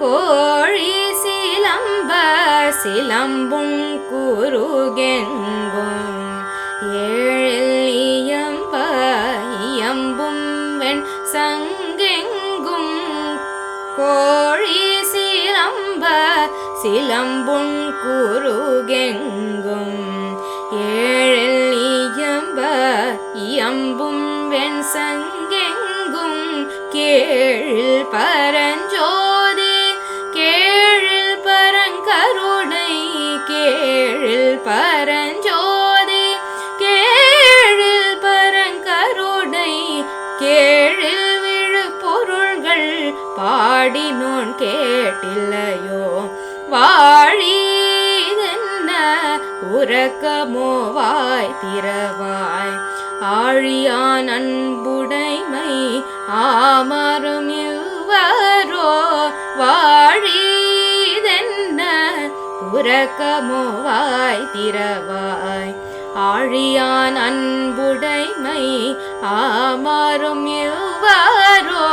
கோழி சிலம்ப சிலம்பும் குருகெங்கும் ஏழில் இயம்ப இயம்பும் வெண் சங்கெங்கும் கோழி சிலம்ப சிலம்பும் குருகெங்கும் ஏழில் இயம்ப இயம்பும் வெண் சங்கெங்கும் கேழில் பரஞ்சோதி கேழில் பரங்கருணை கேழில் பரஞ்சோதி கேழில் பரங்கருணை கேழில் விழு பொருள்கள் பாடினோன் கேட்டில்லையோ வாழிதென்ன உறக்கமோ வாய் திறவாய் ஆழியான் அன்புடைமை ஆமரும் இவ்வரோ வாழிதென்ன உறக்கமோ வாய் திறவாய் ஆழியான் அன்புடைமை ஆமரும் இவ்வரோ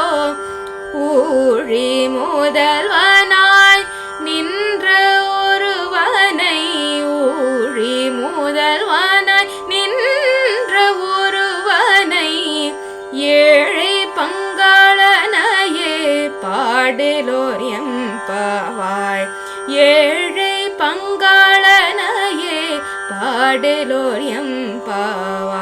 ஊழி முதல்வனாய் நின்ற ஒருவனை ஊழி முதல்வனாய் நின்ற ஒருவனை ஏழை பங்காளனையே பாடிலோர் எம்பாவாய் ஏழை பங்காளனையே பாடிலோர் எம்பாவாய்.